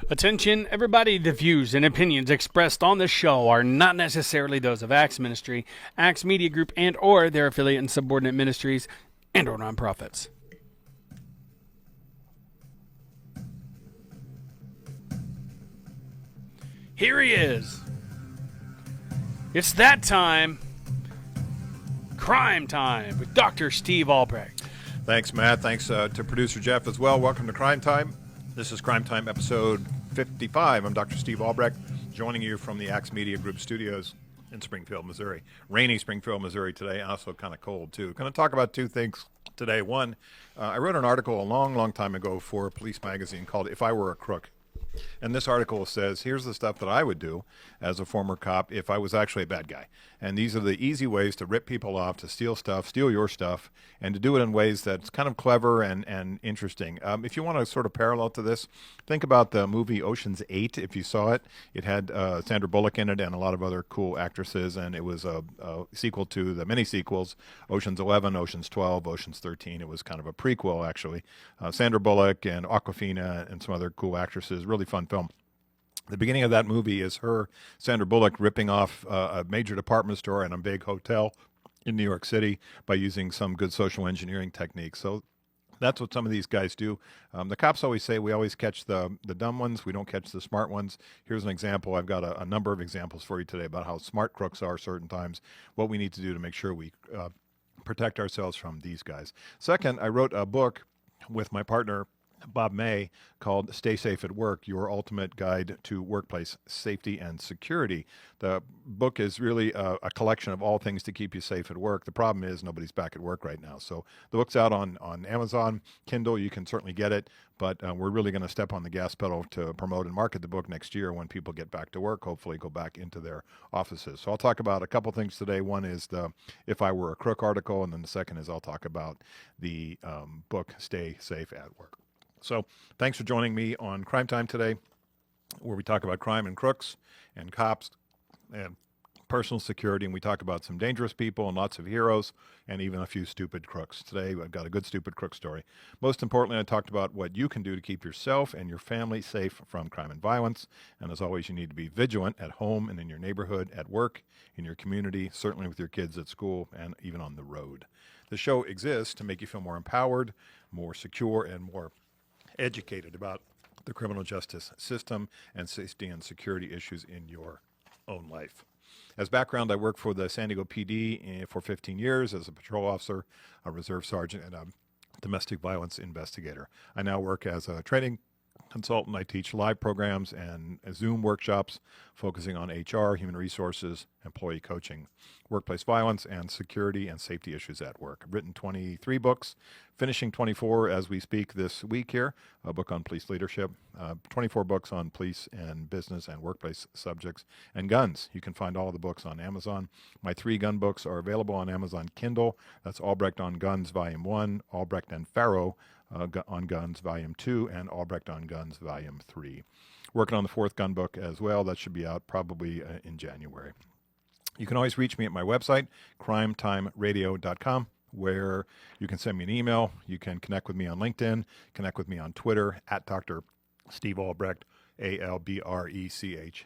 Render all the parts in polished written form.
Attention, everybody. The views and opinions expressed on this show are not necessarily those of Axe Ministry, Axe Media Group, and or their affiliate and subordinate ministries and or nonprofits. Here he is. It's that time. Crime Time with Dr. Steve Albrecht. Thanks, Matt. Thanks to producer Jeff as well. Welcome to Crime Time. This is Crime Time episode 55. I'm Dr. Steve Albrecht, joining you from the Axe Media Group studios in Springfield, Missouri. Rainy Springfield, Missouri today, also kind of cold, too. Going to talk about two things today. One, I wrote an article a long time ago for a police magazine called If I Were a Crook. And this article says, here's the stuff that I would do as a former cop if I was actually a bad guy. And these are the easy ways to rip people off, to steal stuff, steal your stuff, and to do it in ways that's kind of clever and interesting. If you want to sort of parallel to this, think about the movie Ocean's 8. If you saw it, it had Sandra Bullock in it and a lot of other cool actresses. And it was a sequel to the mini sequels, Ocean's 11, Ocean's 12, Ocean's 13. It was kind of a prequel, actually. Sandra Bullock and Awkwafina and some other cool actresses. Really fun film. The beginning of that movie is Sandra Bullock, ripping off a major department store and a big hotel in New York City by using some good social engineering techniques. So that's what some of these guys do. The cops always say we always catch the dumb ones. We don't catch the smart ones. Here's an example. I've got a number of examples for you today about how smart crooks are certain times, what we need to do to make sure we protect ourselves from these guys. Second, I wrote a book with my partner, Bob May, called Stay Safe at Work, Your Ultimate Guide to Workplace Safety and Security. The book is really a collection of all things to keep you safe at work. The problem is nobody's back at work right now. So the book's out on Amazon, Kindle. You can certainly get it, but we're really going to step on the gas pedal to promote and market the book next year when people get back to work, hopefully go back into their offices. So I'll talk about a couple things today. One is the If I Were a Crook article, and then the second is I'll talk about the book Stay Safe at Work. So thanks for joining me on Crime Time today, where we talk about crime and crooks and cops and personal security, and we talk about some dangerous people and lots of heroes and even a few stupid crooks. Today, I've got a good stupid crook story. Most importantly, I talked about what you can do to keep yourself and your family safe from crime and violence. And as always, you need to be vigilant at home and in your neighborhood, at work, in your community, certainly with your kids at school, and even on the road. The show exists to make you feel more empowered, more secure, and more educated about the criminal justice system and safety and security issues in your own life. As background, I worked for the San Diego PD for 15 years as a patrol officer, a reserve sergeant, and a domestic violence investigator. I now work as a training consultant. I teach live programs and Zoom workshops focusing on HR, human resources, employee coaching, workplace violence, and security and safety issues at work. I've written 23 books, finishing 24 as we speak this week here, a book on police leadership, 24 books on police and business and workplace subjects, and guns. You can find all of the books on Amazon. My 3 gun books are available on Amazon Kindle. That's Albrecht on Guns, Volume 1, Albrecht and Farrow on Guns, Volume 2, and Albrecht on Guns, Volume 3. Working on the 4th gun book as well. That should be out probably in January. You can always reach me at my website, crimetimeradio.com, where you can send me an email. You can connect with me on LinkedIn, connect with me on Twitter, at Dr. Steve Albrecht, ALBRECHT,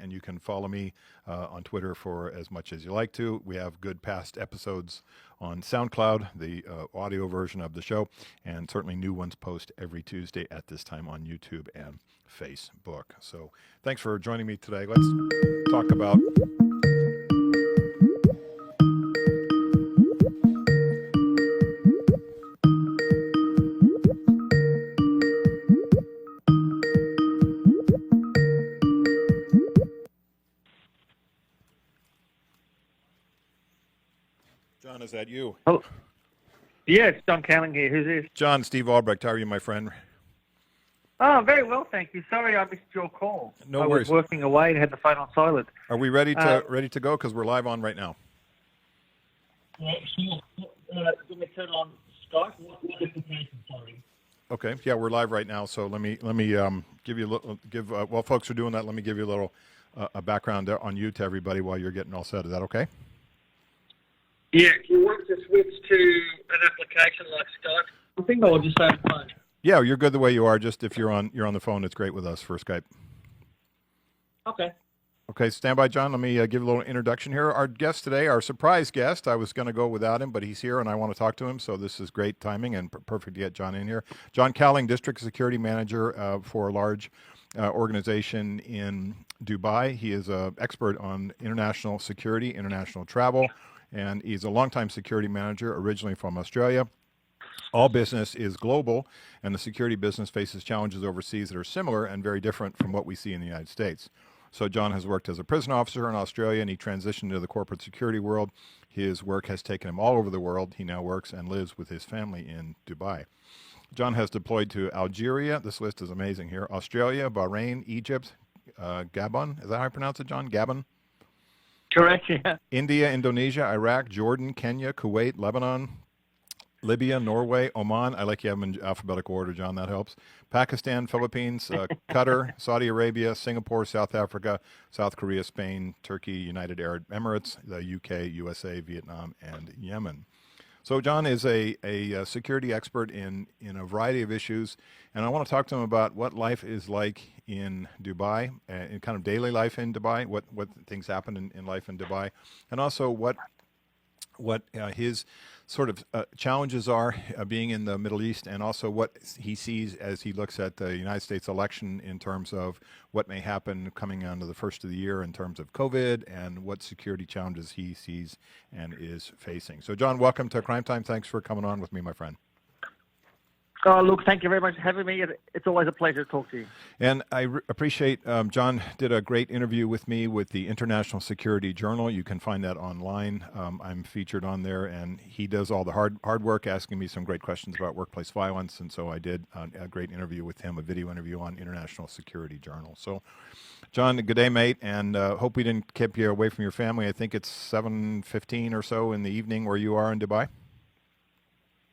and you can follow me on Twitter for as much as you like to. We have good past episodes on SoundCloud, the audio version of the show, and certainly new ones post every Tuesday at this time on YouTube and Facebook. So thanks for joining me today. Let's talk about John, is that you? Oh, yeah, it's John Cowling here. Who's this? John, Steve Albrecht. How are you, my friend? Oh, very well, thank you. Sorry I missed your call. No I worries. was working away and had the phone on silent. Are we ready to go? Because we're live on right now. Yeah, sure. Let me turn on Skype. What application, sorry? Okay. Yeah, we're live right now. So let me give you a little while folks are doing that. Let me give you a little a background on you to everybody while you're getting all set. Is that okay? Yeah, if you want to switch to an application like Skype, I think I'll just say phone. Yeah, you're good the way you are. Just if you're on the phone, it's great with us for Skype. Okay. Okay, stand by, John. Let me give a little introduction here. Our guest today, our surprise guest, I was going to go without him, but he's here and I want to talk to him, so this is great timing and perfect to get John in here. John Cowling, District Security Manager for a large organization in Dubai. He is an expert on international security, international travel, and he's a longtime security manager, originally from Australia. All business is global, and the security business faces challenges overseas that are similar and very different from what we see in the United States. So John has worked as a prison officer in Australia, and he transitioned into the corporate security world. His work has taken him all over the world. He now works and lives with his family in Dubai. John has deployed to Algeria. This list is amazing here. Australia, Bahrain, Egypt, Gabon. Is that how I pronounce it, John? Gabon? Correct, yeah. India, Indonesia, Iraq, Jordan, Kenya, Kuwait, Lebanon, Libya, Norway, Oman. I like you have them in alphabetical order, John. That helps. Pakistan, Philippines, Qatar, Saudi Arabia, Singapore, South Africa, South Korea, Spain, Turkey, United Arab Emirates, the UK, USA, Vietnam, and Yemen. So John is a security expert in a variety of issues, and I want to talk to him about what life is like in Dubai, and kind of daily life in Dubai, what things happen in life in Dubai, and also what his sort of challenges are being in the Middle East, and also what he sees as he looks at the United States election in terms of what may happen coming onto the first of the year in terms of COVID and what security challenges he sees and is facing. So, John, welcome to Crime Time. Thanks for coming on with me, my friend. Oh, look, thank you very much for having me. It's always a pleasure to talk to you. And I appreciate, John did a great interview with me with the International Security Journal. You can find that online. I'm featured on there, and he does all the hard work, asking me some great questions about workplace violence. And so I did a great interview with him, a video interview on International Security Journal. So, John, good day, mate, and hope we didn't keep you away from your family. I think it's 7:15 or so in the evening where you are in Dubai.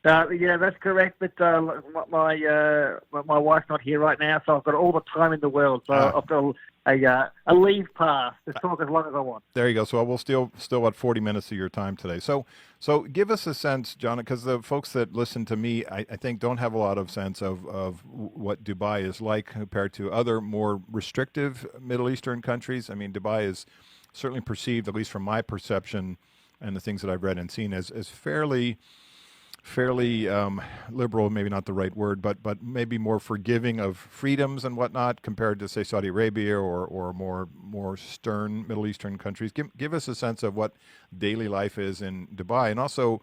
Yeah, that's correct. But my wife's not here right now, so I've got all the time in the world. So I've got a leave pass to talk as long as I want. There you go. So we'll still about 40 minutes of your time today. So give us a sense, John, because the folks that listen to me, I think, don't have a lot of sense of what Dubai is like compared to other more restrictive Middle Eastern countries. I mean, Dubai is certainly perceived, at least from my perception and the things that I've read and seen, as fairly liberal, maybe not the right word, but maybe more forgiving of freedoms and whatnot compared to, say, Saudi Arabia or more stern Middle Eastern countries. Give us a sense of what daily life is in Dubai, and also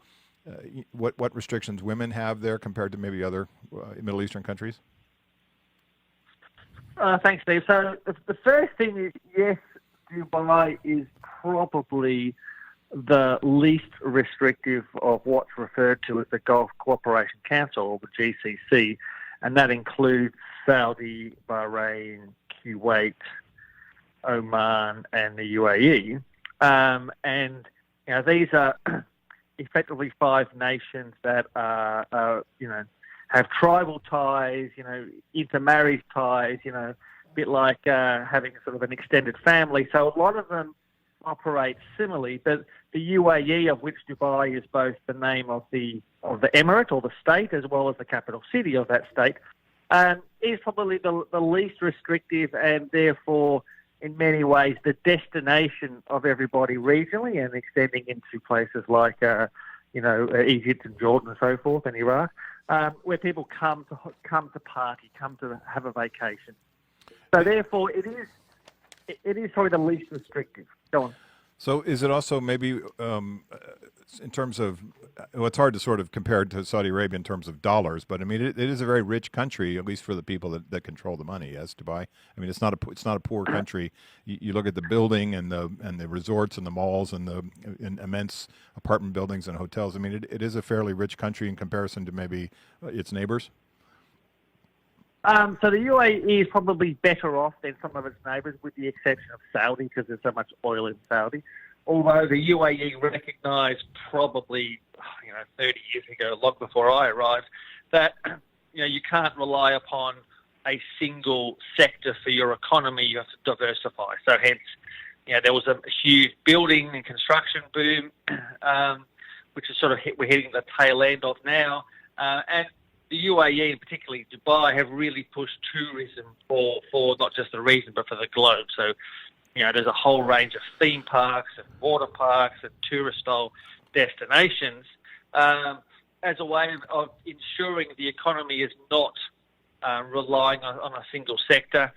what restrictions women have there compared to maybe other Middle Eastern countries. Thanks, Steve. So the first thing is, yes, Dubai is probably the least restrictive of what's referred to as the Gulf Cooperation Council, or the GCC, and that includes Saudi, Bahrain, Kuwait, Oman, and the UAE. And these are effectively 5 nations that are have tribal ties, intermarriage ties, a bit like having sort of an extended family. So a lot of them operate similarly, but the UAE, of which Dubai is both the name of the emirate or the state as well as the capital city of that state, is probably the least restrictive and therefore in many ways the destination of everybody regionally and extending into places like Egypt and Jordan and so forth and Iraq, where people come to party, come to have a vacation. So therefore it is probably the least restrictive. Go on. So is it also maybe in terms of, well, it's hard to sort of compare it to Saudi Arabia in terms of dollars, but I mean it is a very rich country, at least for the people that control the money, as Dubai. I mean it's not a poor country. You look at the building and the resorts and the malls and the immense apartment buildings and hotels. I mean it is a fairly rich country in comparison to maybe its neighbors. So the UAE is probably better off than some of its neighbours, with the exception of Saudi, because there's so much oil in Saudi. Although the UAE recognised probably 30 years ago, long before I arrived, that you can't rely upon a single sector for your economy. You have to diversify. So hence, there was a huge building and construction boom, which is sort of we're hitting the tail end of now, and the UAE and particularly Dubai have really pushed tourism for not just the region but for the globe. So, there's a whole range of theme parks and water parks and tourist-style destinations as a way of ensuring the economy is not relying on a single sector.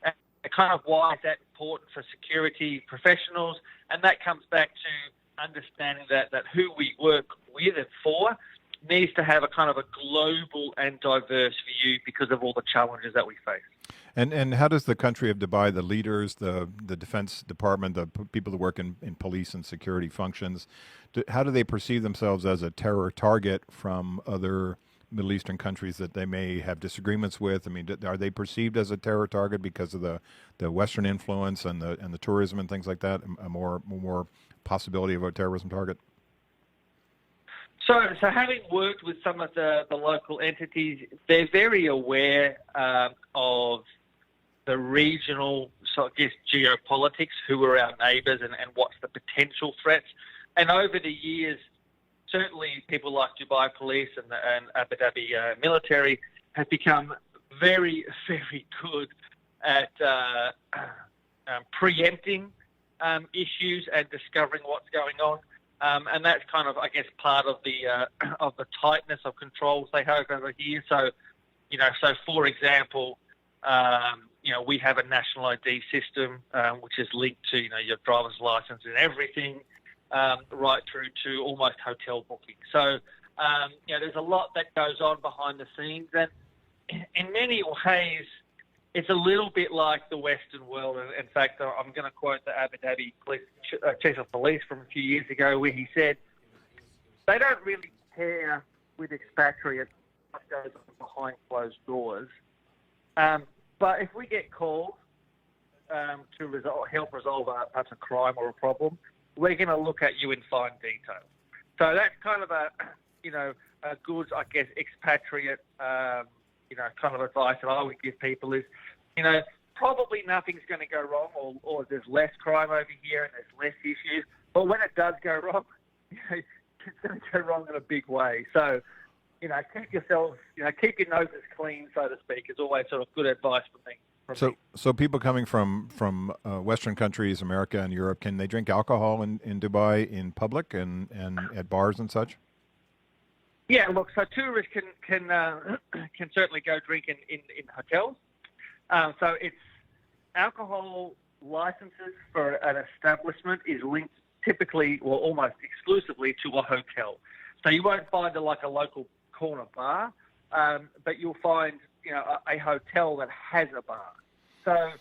And kind of why is that important for security professionals? And that comes back to understanding that who we work with and for needs to have a kind of a global and diverse view because of all the challenges that we face. And how does the country of Dubai, the leaders, the Defense Department, the people that work in police and security functions, how do they perceive themselves as a terror target from other Middle Eastern countries that they may have disagreements with? I mean, are they perceived as a terror target because of the Western influence and the tourism and things like that? A more possibility of a terrorism target? So having worked with some of the local entities, they're very aware of the regional, so I guess, geopolitics, who are our neighbours and what's the potential threats. And over the years, certainly people like Dubai Police and Abu Dhabi military have become very, very good at preempting issues and discovering what's going on. And that's kind of, I guess, part of the tightness of controls they have over here. So, so for example, we have a national ID system which is linked to, your driver's license and everything, right through to almost hotel booking. So, there's a lot that goes on behind the scenes, and in many ways, it's a little bit like the Western world. And in fact, I'm going to quote the Abu Dhabi Chief of Police from a few years ago, where he said, they don't really care with expatriates what goes on behind closed doors. But if we get called to help resolve perhaps a crime or a problem, we're going to look at you in fine detail. So that's kind of a good, I guess, expatriate, kind of advice that I would give people is, probably nothing's going to go wrong, or there's less crime over here and there's less issues. But when it does go wrong, it's going to go wrong in a big way. So, keep yourselves, keep your noses clean, so to speak, is always sort of good advice for me. So people coming from Western countries, America and Europe, can they drink alcohol in Dubai in public and at bars and such? Yeah, look, so tourists can certainly go drink in hotels. So it's alcohol licenses for an establishment is linked typically, or almost exclusively, to a hotel. So you won't find a local corner bar, but you'll find a hotel that has a bar. So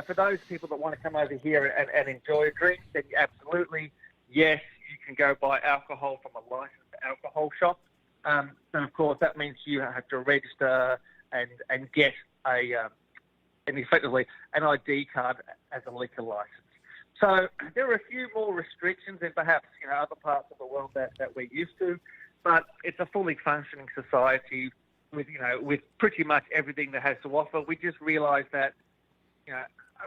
for those people that want to come over here and enjoy a drink, then absolutely yes, you can go buy alcohol from a licensed alcohol shop. And of course that means you have to register and get effectively an ID card as a liquor license. So there are a few more restrictions than perhaps other parts of the world that we're used to, but it's a fully functioning society with pretty much everything that has to offer. We just realised that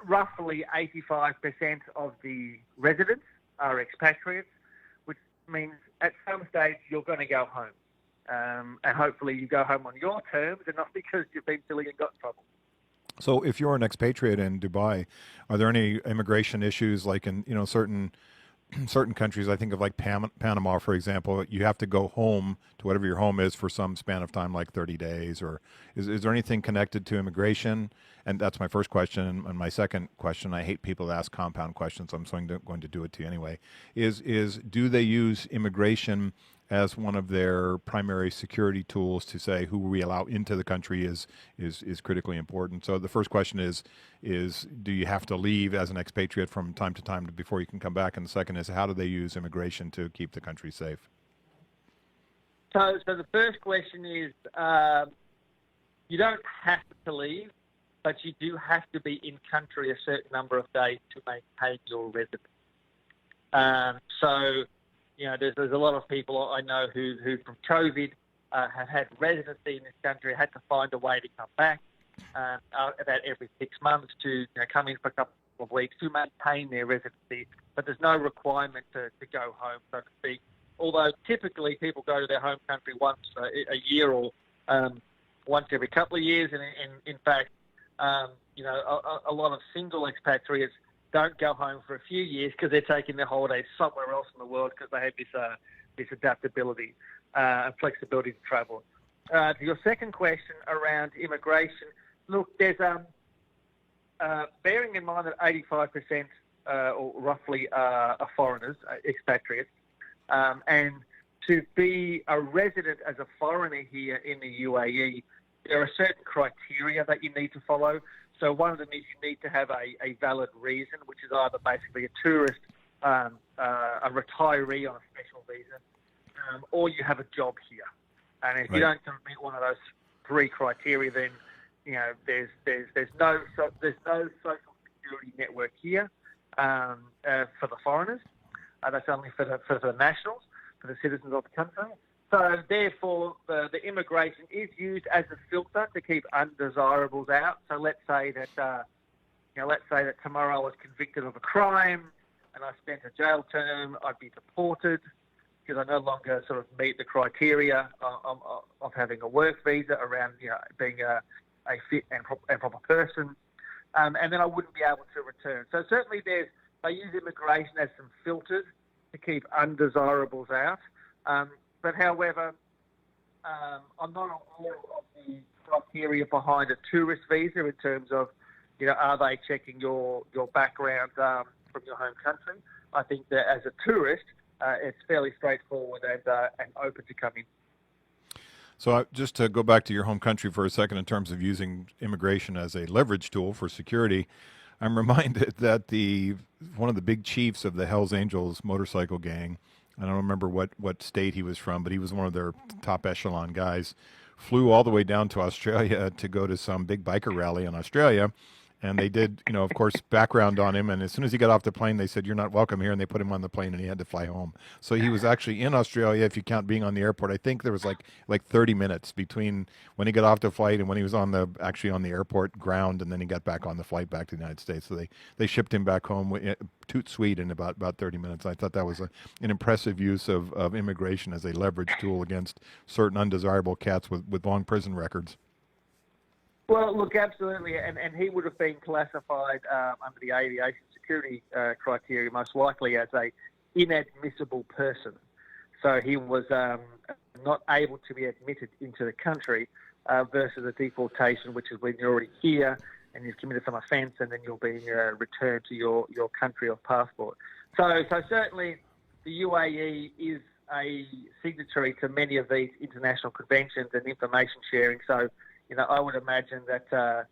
roughly 85% of the residents are expatriates, which means at some stage you're going to go home, and hopefully you go home on your terms and not because you've been silly and got in trouble. So if you're an expatriate in Dubai, are there any immigration issues like in certain countries? I think of like Panama, for example. You have to go home to whatever your home is for some span of time, like 30 days. Or is there anything connected to immigration? And that's my first question. And my second question, I hate people that ask compound questions, so I'm going to do it to you anyway, is do they use immigration as one of their primary security tools to say who we allow into the country is critically important? So the first question is do you have to leave as an expatriate from time to time before you can come back? And the second is, how do they use immigration to keep the country safe? So the first question is, you don't have to leave, but you do have to be in country a certain number of days to maintain your residence. There's a lot of people I know who from COVID have had residency in this country, had to find a way to come back about every 6 months to come in for a couple of weeks to maintain their residency, but there's no requirement to go home, so to speak. Although typically people go to their home country once a year or once every couple of years, and in fact, a lot of single expatriates don't go home for a few years because they're taking their holidays somewhere else in the world because they have this adaptability and flexibility to travel. To your second question around immigration, look, there's bearing in mind that 85% or roughly are foreigners, expatriates, and to be a resident as a foreigner here in the UAE, there are certain criteria that you need to follow. So one of them is you need to have a valid reason, which is either basically a tourist, a retiree on a special visa, or you have a job here. And if you don't meet one of those three criteria, then there's no social security network here for the foreigners. That's only for the nationals, for the citizens of the country. So therefore, the immigration is used as a filter to keep undesirables out. So let's say that tomorrow I was convicted of a crime and I spent a jail term, I'd be deported because I no longer sort of meet the criteria of having a work visa around being a fit and proper person, and then I wouldn't be able to return. So certainly they use immigration as some filters to keep undesirables out. But however, I'm not aware of the criteria behind a tourist visa in terms of, are they checking your background from your home country? I think that as a tourist, it's fairly straightforward and open to come in. So just to go back to your home country for a second in terms of using immigration as a leverage tool for security, I'm reminded that one of the big chiefs of the Hells Angels motorcycle gang, I don't remember what state he was from, but he was one of their top echelon guys, flew all the way down to Australia to go to some big biker rally in Australia. And they did, of course, background on him. And as soon as he got off the plane, they said, "You're not welcome here." And they put him on the plane and he had to fly home. So he was actually in Australia, if you count being on the airport. I think there was like 30 minutes between when he got off the flight and when he was actually on the airport ground. And then he got back on the flight back to the United States. So they shipped him back home, toot sweet, in about 30 minutes. I thought that was an impressive use of immigration as a leverage tool against certain undesirable cats with long prison records. Well, look, absolutely, and he would have been classified under the aviation security criteria most likely as a inadmissible person. So he was not able to be admitted into the country versus a deportation, which is when you're already here and you've committed some offence and then you'll be returned to your country of passport. So certainly the UAE is a signatory to many of these international conventions and information sharing. So I would imagine that,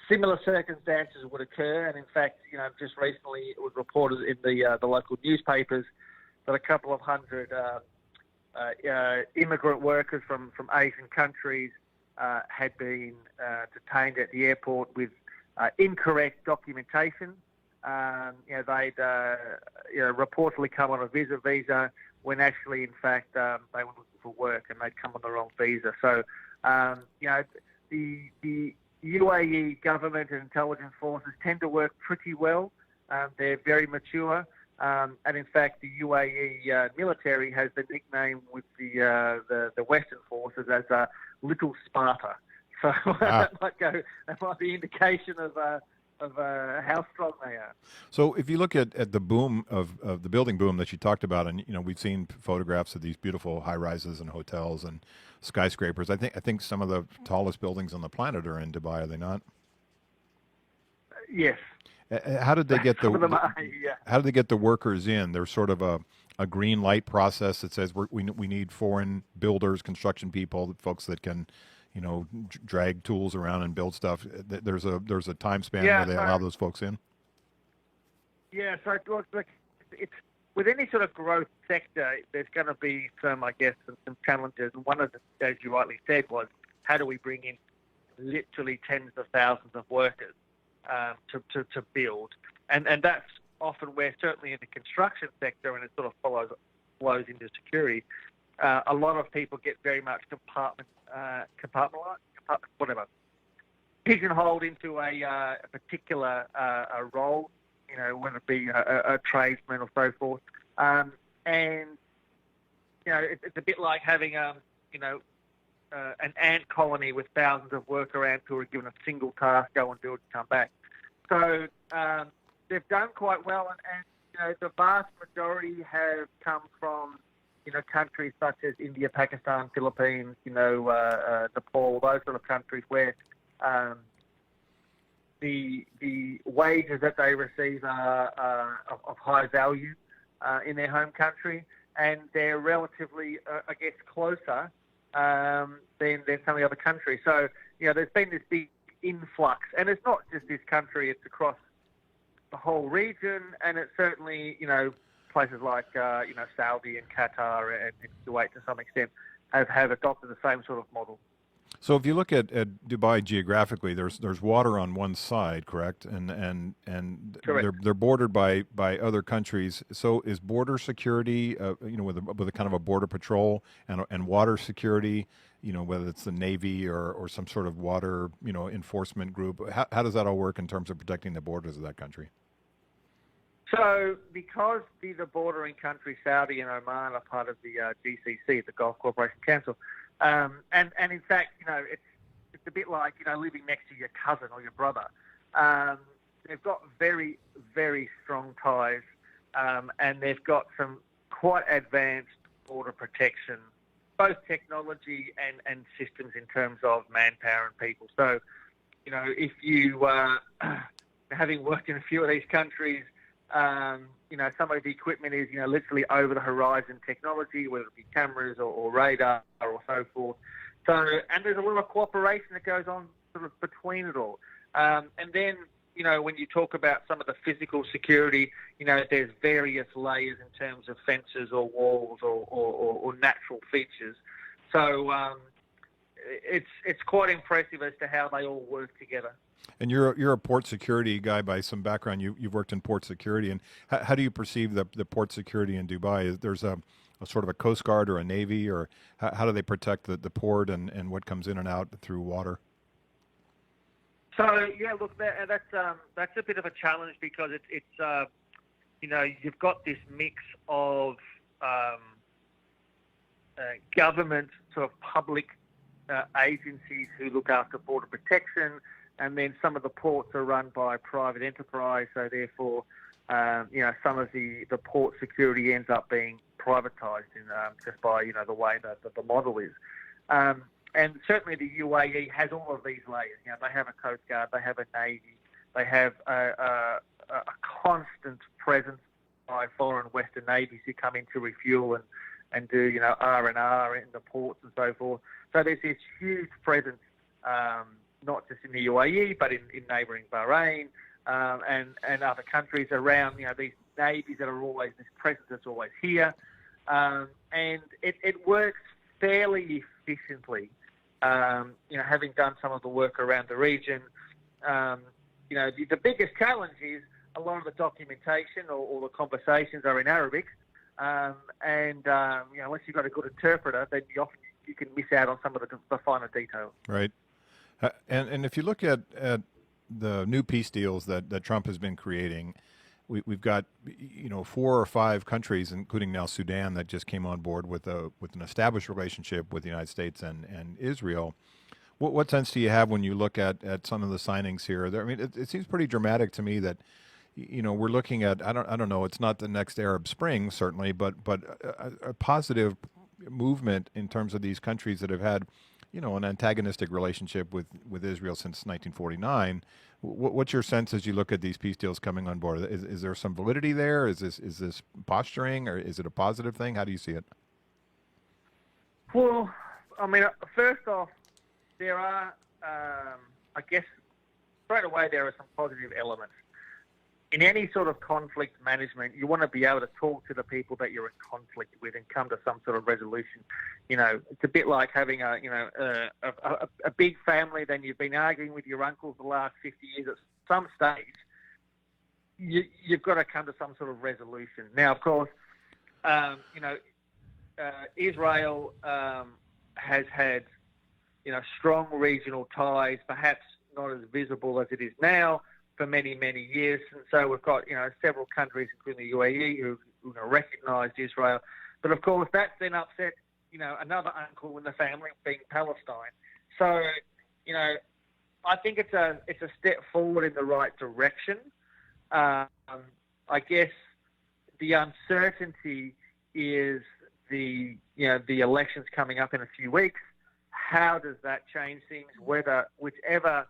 similar circumstances would occur. And in fact, just recently it was reported in the local newspapers that a couple of hundred immigrant workers from Asian countries had been detained at the airport with incorrect documentation. They'd reportedly come on a visa when actually, in fact, they were looking for work and they'd come on the wrong visa. So, the UAE government and intelligence forces tend to work pretty well. They're very mature. And in fact, the UAE military has the nickname with the Western forces as Little Sparta. So that might be indication of how strong they are. So if you look at the boom of the building boom that you talked about, and we've seen photographs of these beautiful high rises and hotels and skyscrapers. I think some of the tallest buildings on the planet are in Dubai, are they not? Yes. How did they get How did they get the workers in? There's sort of a green light process that says we need foreign builders, construction people, folks that can drag tools around and build stuff. There's a time span where they allow those folks in. Yeah, so it's with any sort of growth sector, there's going to be some challenges. And one of them, as you rightly said, was how do we bring in literally tens of thousands of workers to build, and that's often where, certainly in the construction sector, and it sort of flows into security. A lot of people get very much pigeonholed into a particular role, whether it be a tradesman or so forth. And it's a bit like having an ant colony with thousands of worker ants who are given a single task: go and do it, come back. So they've done quite well, and the vast majority have come from countries such as India, Pakistan, Philippines, Nepal, those sort of countries where the wages that they receive are of high value in their home country, and they're relatively, closer than some of the other countries. So, there's been this big influx, and it's not just this country; it's across the whole region, and it's certainly, places like, Saudi and Qatar and Kuwait to some extent have adopted the same sort of model. So if you look at Dubai geographically, there's water on one side, correct? And Correct. they're bordered by other countries. So is border security, with a kind of a border patrol and water security, whether it's the Navy or some sort of water, enforcement group, how does that all work in terms of protecting the borders of that country? So, because the bordering countries, Saudi and Oman, are part of the GCC, the Gulf Cooperation Council, and in fact, it's a bit like living next to your cousin or your brother. They've got very, very strong ties, and they've got some quite advanced border protection, both technology and systems in terms of manpower and people. So, if you having worked in a few of these countries. Some of the equipment is, literally over the horizon technology, whether it be cameras or radar or so forth. So, and there's a lot of cooperation that goes on sort of between it all. And then, when you talk about some of the physical security, there's various layers in terms of fences or walls or natural features. So, it's quite impressive as to how they all work together. And you're a port security guy by some background. You've worked in port security, and how do you perceive the port security in Dubai? There's a sort of a Coast Guard or a Navy, or how do they protect the port and what comes in and out through water? So yeah, look, that's a bit of a challenge because it's you've got this mix of government sort of public agencies who look after border protection. And then some of the ports are run by private enterprise, so therefore, some of the port security ends up being privatised just by the way that the model is. And certainly the UAE has all of these layers. They have a Coast Guard, they have a Navy, they have a constant presence by foreign Western navies who come in to refuel and do R&R in the ports and so forth. So there's this huge presence. Not just in the UAE, but in neighbouring Bahrain and other countries around, these navies that are always, this presence that's always here. And it works fairly efficiently, having done some of the work around the region. The biggest challenge is a lot of the documentation or the conversations are in Arabic. Unless you've got a good interpreter, then you can miss out on some of the finer details. Right. And if you look at the new peace deals that Trump has been creating, we've got 4 or 5 countries, including now Sudan, that just came on board with an established relationship with the United States and Israel. What sense do you have when you look at some of the signings here? I mean, it seems pretty dramatic to me that we're looking at I don't know, it's not the next Arab Spring certainly, but a positive movement in terms of these countries that have had an antagonistic relationship with Israel since 1949. What's your sense as you look at these peace deals coming on board? Is there some validity there? Is this posturing, or is it a positive thing? How do you see it? Well, I mean, first off, there are, I guess, straight away there are some positive elements. In any sort of conflict management, you want to be able to talk to the people that you're in conflict with and come to some sort of resolution. It's a bit like having a big family, then you've been arguing with your uncle for the last 50 years. At some stage, you've got to come to some sort of resolution. Now, of course, Israel has had, strong regional ties, perhaps not as visible as it is now, for many, many years. And so we've got, several countries, including the UAE, who recognised Israel. But of course, that's then upset, another uncle in the family being Palestine. So, I think it's a step forward in the right direction. I guess the uncertainty is the elections coming up in a few weeks. How does that change things? Whether whichever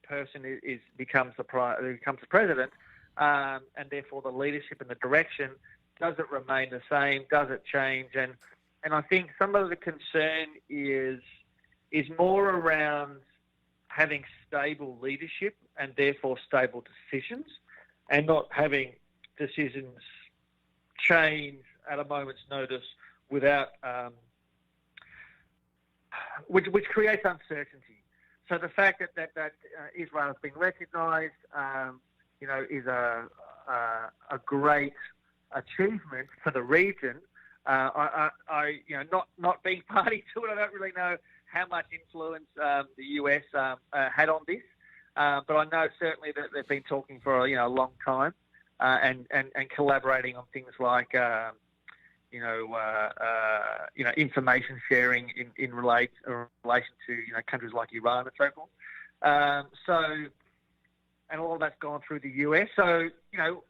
person becomes the president, and therefore the leadership and the direction, does it remain the same? Does it change? And I think some of the concern is more around having stable leadership and therefore stable decisions, and not having decisions change at a moment's notice without which creates uncertainty. So the fact that Israel has been recognised, is a great achievement for the region. Not being party to it, I don't really know how much influence the US had on this, but I know certainly that they've been talking for a long time, and collaborating on things like information sharing in relation to countries like Iran and so forth. And all of that's gone through the US. So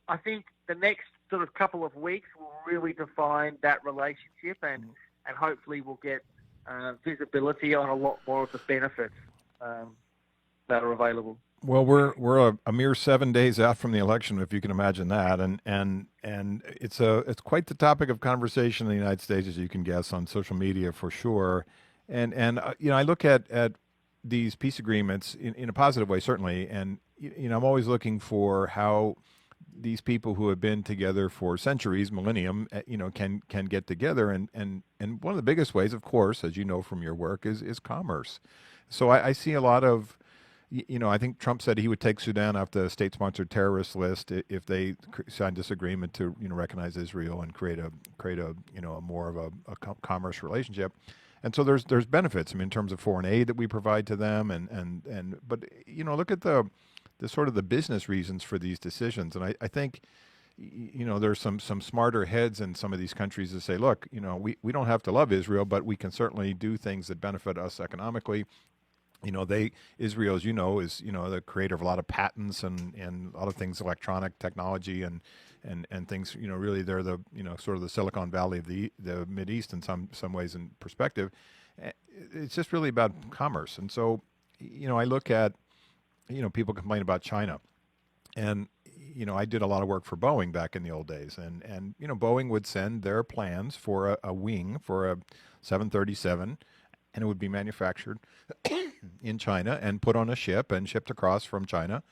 I think the next sort of couple of weeks will really define that relationship, and hopefully we'll get visibility on a lot more of the benefits that are available. Well, we're a mere 7 days out from the election, if you can imagine that, and it's quite the topic of conversation in the United States, as you can guess, on social media for sure. And I look at these peace agreements in a positive way, certainly, and I'm always looking for how these people who have been together for centuries, millennium, can get together, and one of the biggest ways, of course, as you know from your work, is commerce. So I see a lot of. I think Trump said he would take Sudan off the state-sponsored terrorist list if they signed this agreement to recognize Israel and create a more of a commerce relationship. And so there's benefits. I mean, in terms of foreign aid that we provide to them, but look at the sort of the business reasons for these decisions. And I think there's some smarter heads in some of these countries that say, look, we don't have to love Israel, but we can certainly do things that benefit us economically. Israel, as is the creator of a lot of patents and a lot of things, electronic technology and things. Really they're the sort of the Silicon Valley of the Mideast in some ways in perspective. It's just really about commerce. And so I look at people complain about China, and I did a lot of work for Boeing back in the old days, and Boeing would send their plans for a wing for a 737. And it would be manufactured in China and put on a ship and shipped across from China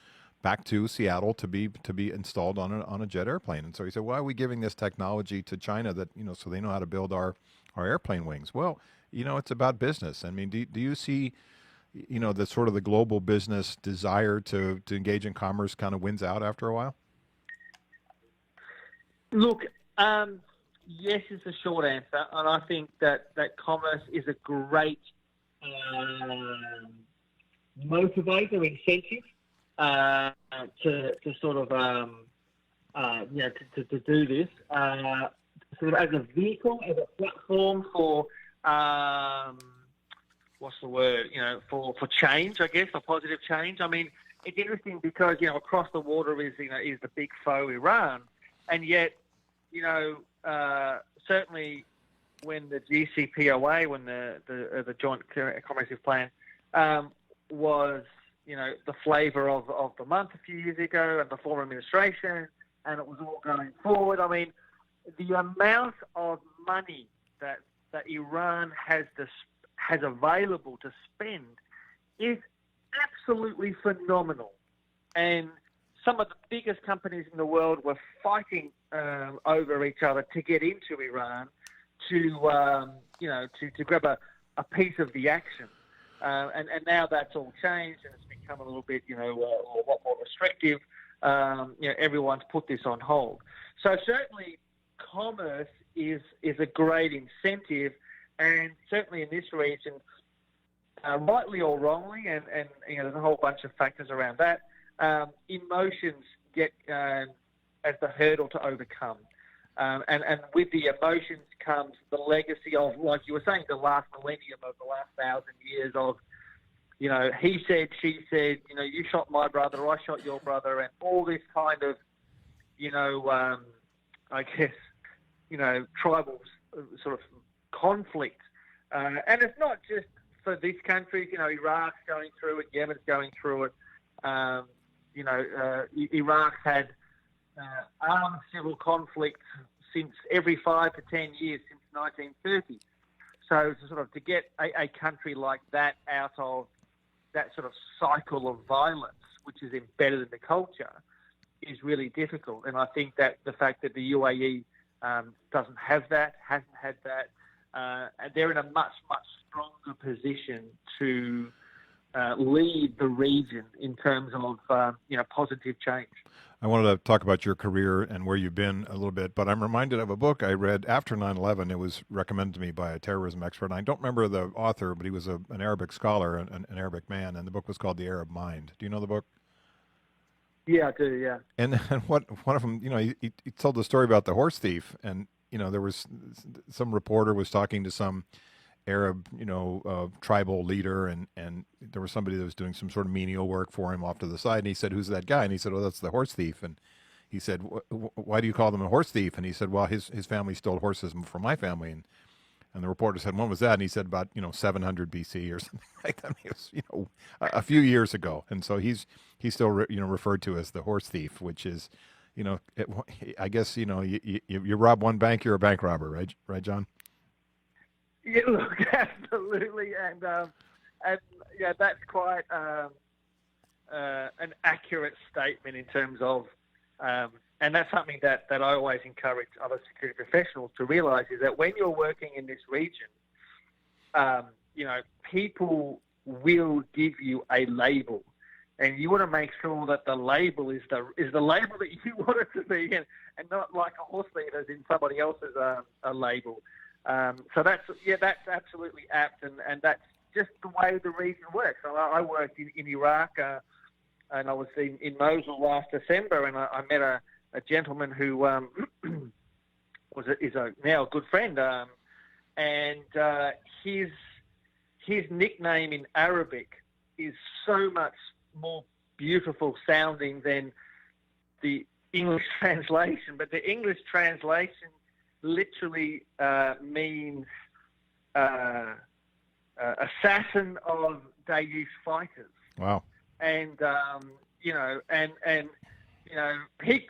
back to Seattle to be installed on a jet airplane. And so he said, why are we giving this technology to China that so they know how to build our airplane wings? Well, it's about business. I mean, do you see the sort of the global business desire to engage in commerce kind of wins out after a while? Look, yes is the short answer, and I think that commerce is a great motivator, incentive to sort of to do this sort of as a vehicle, as a platform for what's the word? For change, I guess, for positive change. I mean, it's interesting because across the water is the big foe Iran, and yet certainly when the GCPOA, when the Joint Comprehensive Plan was, the flavour of the month a few years ago, and the former administration, and it was all going forward. I mean, the amount of money that Iran has available to spend is absolutely phenomenal, and some of the biggest companies in the world were fighting over each other to get into Iran, to grab a piece of the action, and now that's all changed and it's become a little bit a lot more restrictive. Everyone's put this on hold. So certainly, commerce is a great incentive, and certainly in this region, rightly or wrongly, and there's a whole bunch of factors around that. Emotions get as the hurdle to overcome. And with the emotions comes the legacy of, like you were saying, the last millennium of the last 1,000 years of, he said, she said, you shot my brother, I shot your brother, and all this kind of, I guess, tribal sort of conflict. And it's not just for this country, Iraq's going through it, Yemen's going through it. Iraq's had armed civil conflict since every 5 to 10 years since 1930. So to get a country like that out of that sort of cycle of violence, which is embedded in the culture, is really difficult. And I think that the fact that the UAE doesn't have that, hasn't had that, and they're in a much, much stronger position to lead the region in terms of positive change. I wanted to talk about your career and where you've been a little bit, but I'm reminded of a book I read after 9/11. It was recommended to me by a terrorism expert. And I don't remember the author, but he was an Arabic scholar, an Arabic man, and the book was called The Arab Mind. Do you know the book? Yeah, I do, yeah. And one of them, he told the story about the horse thief, and there was some reporter was talking to some Arab, tribal leader, and there was somebody that was doing some sort of menial work for him off to the side, and he said, "Who's that guy?" And he said, "Oh, that's the horse thief." And he said, "Why do you call them a horse thief?" And he said, "Well, his family stole horses from my family." And the reporter said, "When was that?" And he said, "About 700 BC or something like that." It was a few years ago, and so he's still referred to as the horse thief, which is I guess you rob one bank, you're a bank robber, right, John? Yeah, look, absolutely, and yeah, that's quite an accurate statement in terms of, and that's something that I always encourage other security professionals to realise, is that when you're working in this region, people will give you a label, and you want to make sure that the label is the label that you want it to be, and not like a horse thief as in somebody else's a label. So that's absolutely apt, and that's just the way the region works. So I worked in Iraq, and I was in Mosul last December, and I met a gentleman who is now a good friend, and his nickname in Arabic is so much more beautiful sounding than the English translation, but the English translation literally means assassin of Daesh fighters. Wow. And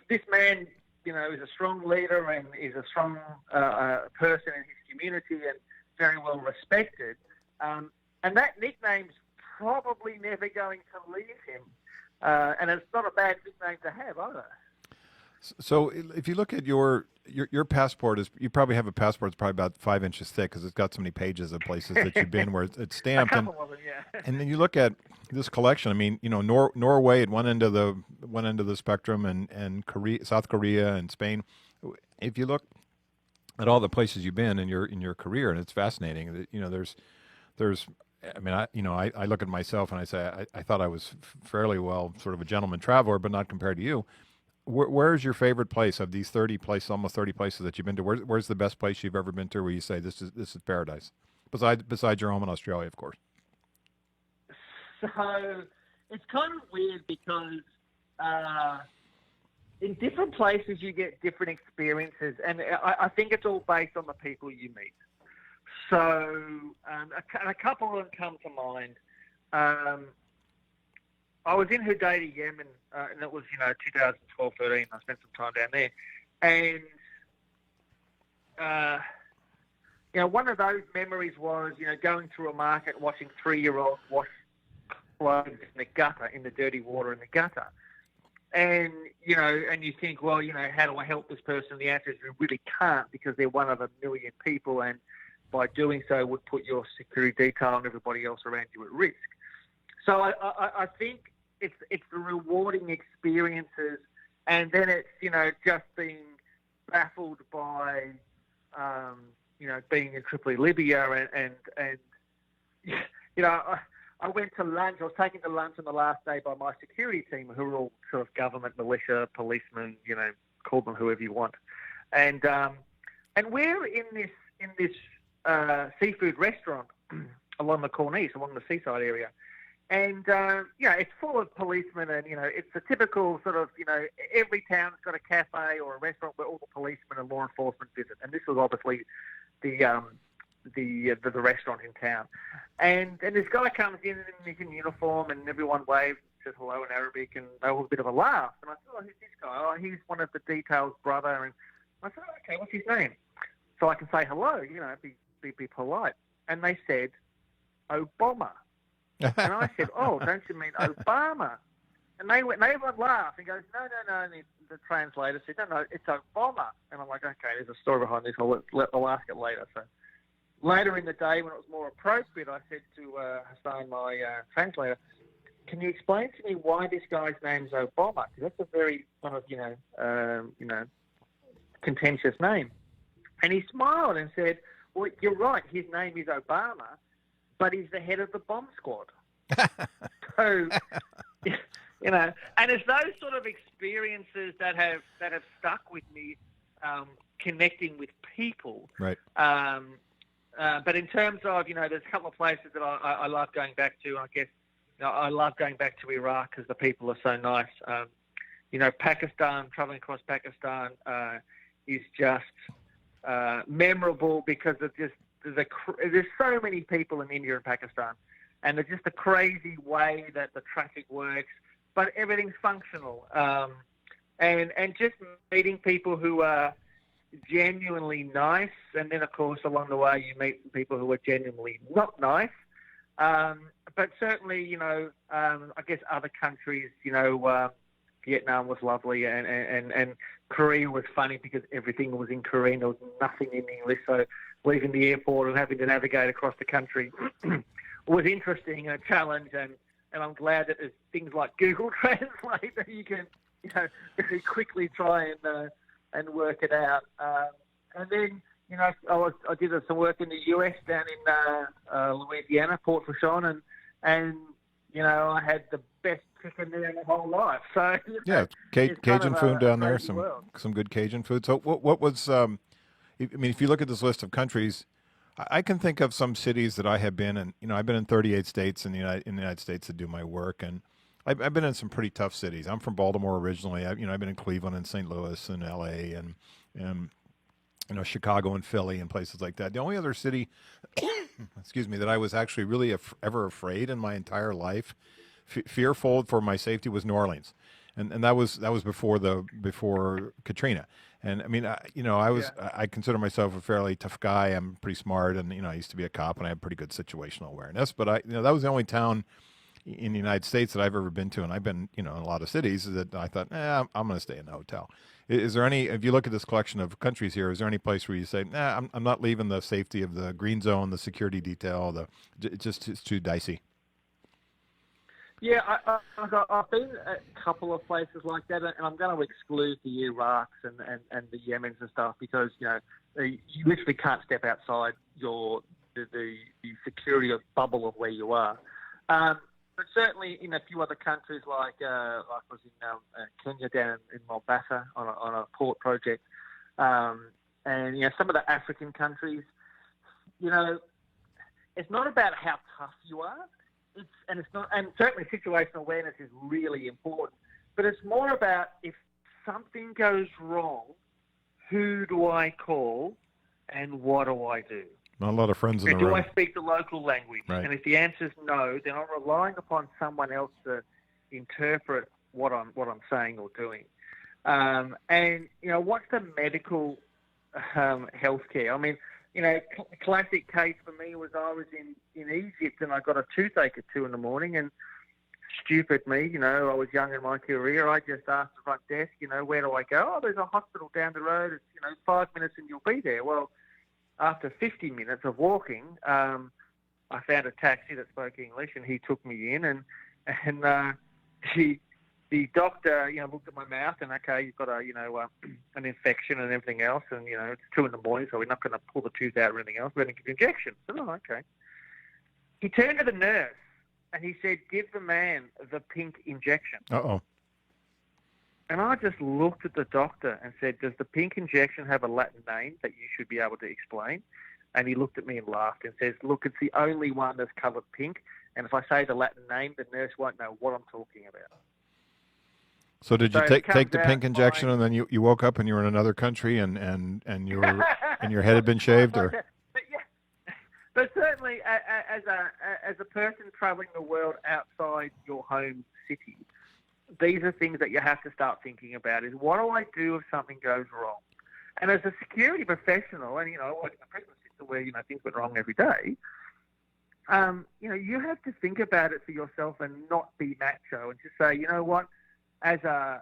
this man, is a strong leader and is a strong person in his community and very well respected. And that nickname's probably never going to leave him. And it's not a bad nickname to have either. So if you look at your passport, you probably have a passport that's probably about 5 inches thick because it's got so many pages of places that you've been where it's stamped. A couple of them, yeah. And then you look at this collection. I mean, Norway at one end of the spectrum, and South Korea and Spain. If you look at all the places you've been in your career, and it's fascinating. There's. I mean, I look at myself and I say I thought I was fairly well sort of a gentleman traveler, but not compared to you. Where's your favorite place of these almost 30 places that you've been to? Where's the best place you've ever been to where you say this is paradise? Besides your home in Australia, of course. So it's kind of weird because in different places you get different experiences, and I think it's all based on the people you meet. So a couple of them come to mind. I was in Hudaydah, Yemen, and it was 2012-13. I spent some time down there, and one of those memories was going through a market, watching 3-year-olds wash clothes in the gutter, in the dirty water in the gutter, and you think, well, how do I help this person? The answer is you really can't, because they're one of a million people, and by doing so would put your security detail and everybody else around you at risk. So I think it's the rewarding experiences, and then it's just being baffled by being in Tripoli, Libya, and I went to lunch. I was taken to lunch on the last day by my security team, who were all sort of government, militia, policemen, call them whoever you want. and we're in this seafood restaurant along the Corniche, along the seaside area. And, it's full of policemen, and, it's a typical sort of, every town's got a cafe or a restaurant where all the policemen and law enforcement visit. And this was obviously the restaurant in town. And this guy comes in he's in uniform, and everyone waves, says hello in Arabic, and they all have a bit of a laugh. And I said, oh, who's this guy? Oh, he's one of the detail's brother. And I said, oh, okay, what's his name? So I can say hello, be polite. And they said, Obama. And I said, oh, don't you mean Obama? And everyone laughed and goes, no. And the translator said, no, it's Obama. And I'm like, okay, there's a story behind this. I'll ask it later. So later in the day, when it was more appropriate, I said to Hassan, my translator, can you explain to me why this guy's name's Obama? Because that's a very kind of, contentious name. And he smiled and said, well, you're right, his name is Obama, but he's the head of the bomb squad. So, and it's those sort of experiences that have stuck with me, connecting with people. Right. But in terms of, there's a couple of places that I love going back to. I guess, I love going back to Iraq because the people are so nice. Pakistan, traveling across Pakistan is just memorable because of just there's so many people in India and Pakistan, and it's just a crazy way that the traffic works, but everything's functional. And just meeting people who are genuinely nice, and then of course along the way you meet people who are genuinely not nice. But certainly, I guess other countries, Vietnam was lovely, and Korea was funny because everything was in Korean. There was nothing in English, so leaving the airport and having to navigate across the country was interesting and a challenge. And I'm glad that there's things like Google Translate that you can, very quickly try and work it out. And then, I did some work in the US down in Louisiana, Port Fourchon, and I had the best chicken there in my whole life. So yeah, Cajun food down there, some good Cajun food. So what was? If you look at this list of countries, I can think of some cities that I have been in. I've been in 38 states in the United States to do my work, and I've been in some pretty tough cities. I'm from Baltimore originally. I've been in Cleveland and St. Louis and L.A. and Chicago and Philly and places like that. The only other city, excuse me, that I was actually really ever afraid in my entire life, fearful for my safety, was New Orleans, and that was before Katrina. And I consider myself a fairly tough guy. I'm pretty smart, and I used to be a cop, and I have pretty good situational awareness. But that was the only town in the United States that I've ever been to, and I've been in a lot of cities that I thought, I'm going to stay in the hotel. Is there any? If you look at this collection of countries here, is there any place where you say, I'm not leaving the safety of the green zone, the security detail, it's too dicey? Yeah, I've been at a couple of places like that, and I'm going to exclude the Iraqs and the Yemens and stuff because you literally can't step outside the security bubble of where you are. But certainly in a few other countries, like I was in Kenya down in Mombasa on a port project, and some of the African countries, it's not about how tough you are. And certainly situational awareness is really important, but it's more about if something goes wrong, who do I call and what do I do? Not a lot of friends in the room. Do I speak the local language? Right. And if the answer is no, then I'm relying upon someone else to interpret what I'm saying or doing. What's the medical healthcare? I mean, classic case for me was I was in Egypt and I got a toothache at 2 a.m. and stupid me, I was young in my career. I just asked the front desk, where do I go? Oh, there's a hospital down the road. It's 5 minutes and you'll be there. Well, after 50 minutes of walking, I found a taxi that spoke English and he took me in and the doctor, looked at my mouth and, okay, you've got an infection and everything else, and it's 2 a.m, so we're not going to pull the tooth out or anything else. We're going to give you injections. Oh, okay. He turned to the nurse and he said, "Give the man the pink injection." Uh-oh. And I just looked at the doctor and said, does the pink injection have a Latin name that you should be able to explain? And he looked at me and laughed and says, look, it's the only one that's coloured pink. And if I say the Latin name, the nurse won't know what I'm talking about. So did you So take it the comes pink out injection, fine. and then you woke up and you were in another country, and you were and your head had been shaved, or? But yeah, but certainly as a person travelling the world outside your home city, these are things that you have to start thinking about: is what do I do if something goes wrong? And as a security professional, and I work in a prison system where things went wrong every day. You have to think about it for yourself and not be macho and just say, you know what, as a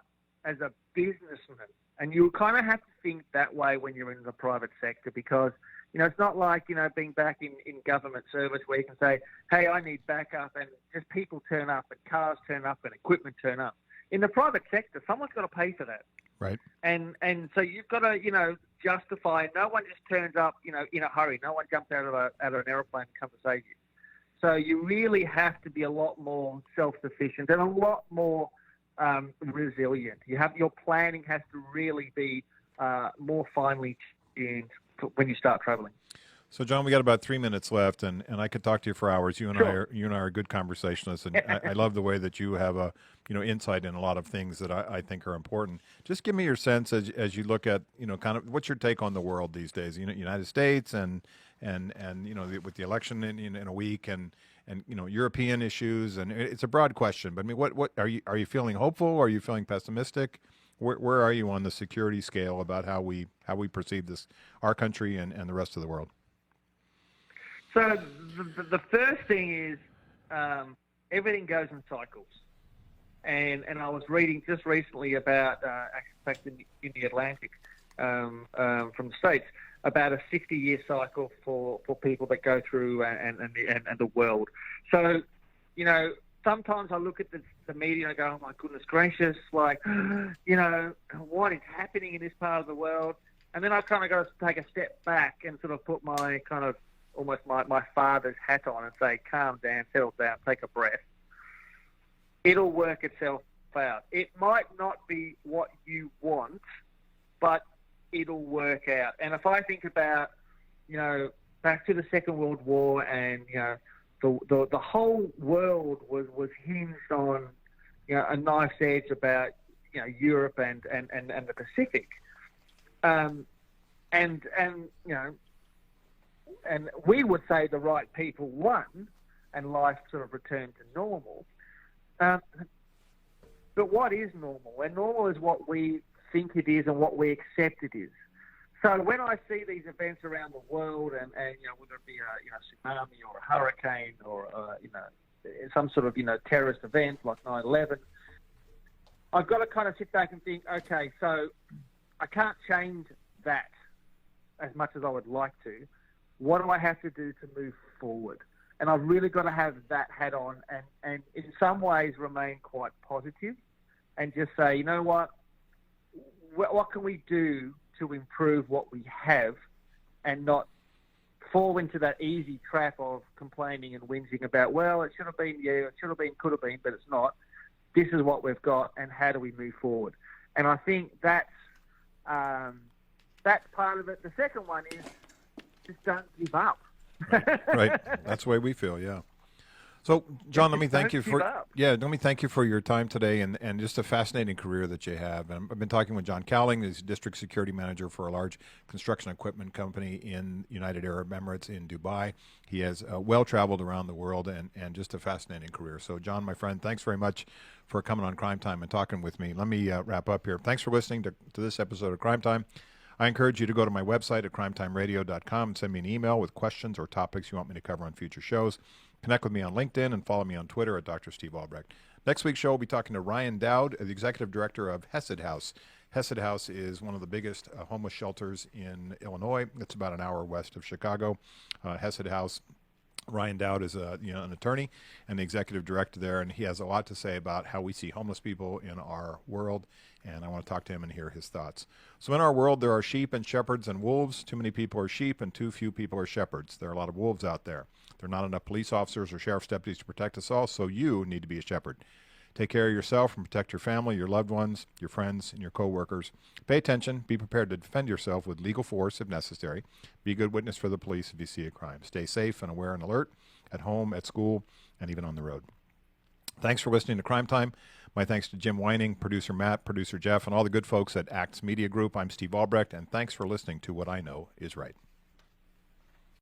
businessman, and you kind of have to think that way when you're in the private sector, because it's not like being back in government service where you can say, hey, I need backup, and just people turn up and cars turn up and equipment turn up. In the private sector, someone's got to pay for that. Right. And so you've got to justify. No one just turns up in a hurry. No one jumps out of an aeroplane and comes to save you. So you really have to be a lot more self-sufficient and a lot more resilient. Your planning has to really be more finely tuned when you start traveling. So, John, we got about 3 minutes left, and I could talk to you for hours. You and I are good conversationalists, and I love the way that you have a insight in a lot of things that I think are important. Just give me your sense as you look at kind of what's your take on the world these days? United States and with the election in a week and European issues, and it's a broad question. But I mean, what are you feeling hopeful? Are you feeling pessimistic? Where are you on the security scale about how we perceive our country and the rest of the world? So the first thing is everything goes in cycles, and I was reading just recently about in the Atlantic from the States about a 60-year cycle for people that go through and the world. So sometimes I look at the media and I go, oh my goodness gracious, like what is happening in this part of the world? And then I kind of got to take a step back and sort of put my kind of almost my father's hat on and say, calm down, settle down, take a breath. It'll work itself out. It might not be what you want, but it'll work out. And if I think about, back to the Second World War, and the whole world was hinged on a knife's edge about Europe and the Pacific, and we would say the right people won, and life sort of returned to normal. But what is normal? And normal is what we think it is and what we accept it is. So when I see these events around the world, and whether it be a tsunami or a hurricane or some sort of terrorist event like 9/11, I've got to kind of sit back and think, okay, so I can't change that as much as I would like to. What do I have to do to move forward? And I've really got to have that hat on and in some ways remain quite positive and just say, you know what can we do to improve what we have, and not fall into that easy trap of complaining and whinging about, well, it should have been, it should have been, could have been, but it's not. This is what we've got, and how do we move forward? And I think that's part of it. The second one is just don't give up. Right. That's the way we feel, yeah. So, John, let me thank you for your time today and just a fascinating career that you have. And I've been talking with John Cowling, who's district security manager for a large construction equipment company in United Arab Emirates in Dubai. He has well-traveled around the world and just a fascinating career. So, John, my friend, thanks very much for coming on Crime Time and talking with me. Let me wrap up here. Thanks for listening to this episode of Crime Time. I encourage you to go to my website at crimetimeradio.com and send me an email with questions or topics you want me to cover on future shows. Connect with me on LinkedIn and follow me on Twitter at Dr. Steve Albrecht. Next week's show, we'll be talking to Ryan Dowd, the executive director of Hessed House. Hessed House is one of the biggest homeless shelters in Illinois. It's about an hour west of Chicago. Hessed House. Ryan Dowd is an attorney and the executive director there, and he has a lot to say about how we see homeless people in our world, and I want to talk to him and hear his thoughts. So in our world, there are sheep and shepherds and wolves. Too many people are sheep and too few people are shepherds. There are a lot of wolves out there. There are not enough police officers or sheriff's deputies to protect us all, so you need to be a shepherd. Take care of yourself and protect your family, your loved ones, your friends, and your coworkers. Pay attention. Be prepared to defend yourself with legal force if necessary. Be a good witness for the police if you see a crime. Stay safe and aware and alert at home, at school, and even on the road. Thanks for listening to Crime Time. My thanks to Jim Whining, producer Matt, producer Jeff, and all the good folks at Acts Media Group. I'm Steve Albrecht, and thanks for listening to What I Know is Right.